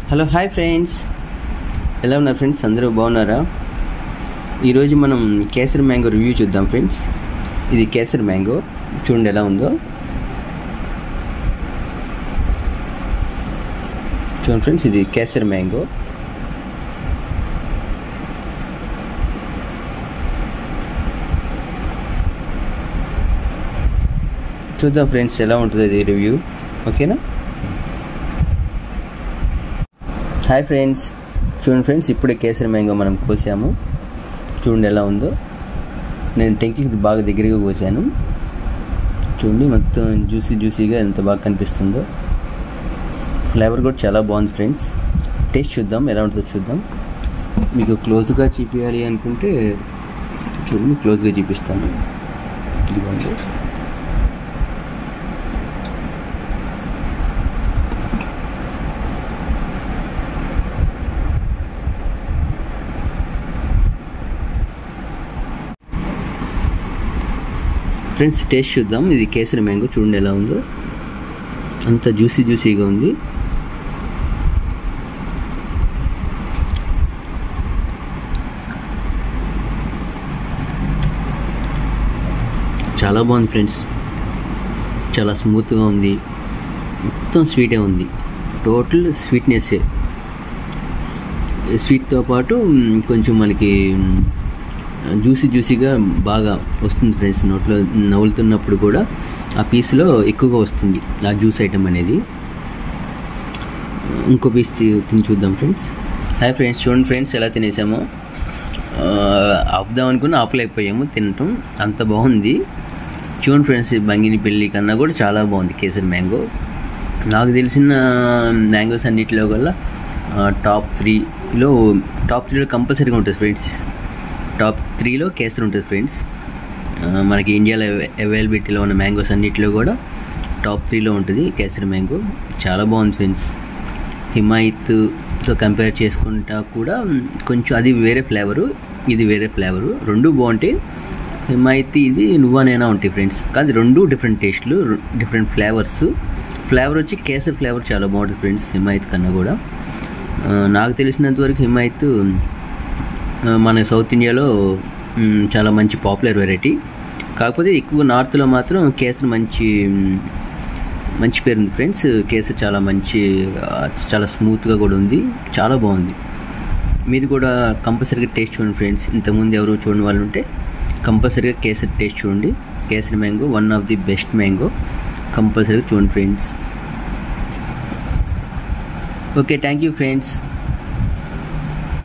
Hello hi friends, ఎలా ఉన్నారు friends? అందరూ బాగున్నారా? ఈరోజు మనం కేసరి మ్యాంగో రివ్యూ చూద్దాం ఫ్రెండ్స్. ఇది కేసరి మ్యాంగో, చూడండి ఎలా ఉందో. చూడండి ఫ్రెండ్స్, ఇది కేసరి మ్యాంగో. చూద్దాం ఫ్రెండ్స్ ఎలా ఉంటుంది ఇది రివ్యూ, ఓకేనా? హాయ్ ఫ్రెండ్స్, చూడండి ఫ్రెండ్స్, ఇప్పుడే కేసరి మ్యాంగో మనం కోసాము. చూడండి ఎలా ఉందో. నేను టెంకికి బాగా దగ్గరగా కోసాను. చూడండి మొత్తం జ్యూసీగా ఎంత బాగా కనిపిస్తుందో. ఫ్లేవర్ కూడా చాలా బాగుంది ఫ్రెండ్స్. టేస్ట్ చూద్దాం ఎలా ఉంటుందో చూద్దాం. మీకు క్లోజ్గా చూపించాలి అనుకుంటే చూడండి, క్లోజ్గా చూపిస్తాను. ఇదిగోండి. ఫ్రెండ్స్ టేస్ట్ చూద్దాం. ఇది కేసరి మ్యాంగో, చూడండి ఎలా ఉందో. అంత జ్యూసీగా ఉంది. చాలా బాగుంది ఫ్రెండ్స్, చాలా స్మూత్గా ఉంది. మొత్తం స్వీటే ఉంది, టోటల్ స్వీట్నెస్సే. స్వీట్తో పాటు కొంచెం మనకి జ్యూసీగా బాగా వస్తుంది ఫ్రెండ్స్. నోట్లో నవ్వులుతున్నప్పుడు కూడా ఆ పీస్లో ఎక్కువగా వస్తుంది ఆ జ్యూస్ ఐటమ్ అనేది. ఇంకో పీస్ తిని చూద్దాం ఫ్రెండ్స్. హాయ్ ఫ్రెండ్స్, చూడండి ఫ్రెండ్స్ ఎలా తినేసామో. ఆపుదాం అనుకుని ఆపలేకపోయాము తినటం, అంత బాగుంది. చూడండి ఫ్రెండ్స్, బంగిని పెళ్ళి కన్నా కూడా చాలా బాగుంది కేసరి మ్యాంగో. నాకు తెలిసిన మ్యాంగోస్ అన్నిటిలో కల్లా టాప్ త్రీలో కంపల్సరీగా ఉంటుంది ఫ్రెండ్స్. టాప్ 3లో కేసరి ఉంటుంది ఫ్రెండ్స్. మనకి ఇండియాలో అవైలబిలిటీలో ఉన్న మ్యాంగోస్ అన్నిటిలో కూడా టాప్ 3లో ఉంటుంది కేసరి మ్యాంగో. చాలా బాగుంది ఫ్రెండ్స్. హిమాయత్తో కంపేర్ చేసుకుంటా కూడా కొంచెం అది వేరే ఫ్లేవరు, ఇది వేరే ఫ్లేవరు. రెండు బాగుంటాయి. హిమాయత్ ఇది నువ్వనైనా ఉంటాయి ఫ్రెండ్స్. కానీ రెండు డిఫరెంట్ టేస్ట్లు, డిఫరెంట్ ఫ్లేవర్స్. ఫ్లేవర్ వచ్చి కేసరి ఫ్లేవర్ చాలా బాగుంటుంది ఫ్రెండ్స్ హిమాయత్ కన్నా కూడా. నాకు తెలిసినంతవరకు హిమాయత్ మన సౌత్ ఇండియాలో చాలా మంచి పాపులర్ వెరైటీ. కాకపోతే ఎక్కువ నార్త్లో మాత్రం కేసరి మంచి పేరు ఉంది ఫ్రెండ్స్. కేసరి చాలా స్మూత్గా కూడా ఉంది, చాలా బాగుంది. మీరు కూడా కంపల్సరీగా టేస్ట్ చూడండి ఫ్రెండ్స్. ఇంతకుముందు ఎవరు చూడని వాళ్ళు ఉంటే కంపల్సరీగా కేసరి టేస్ట్ చూడండి. Kesari mango one of the best mango, కంపల్సరీగా చూడండి friends. Okay, thank you friends.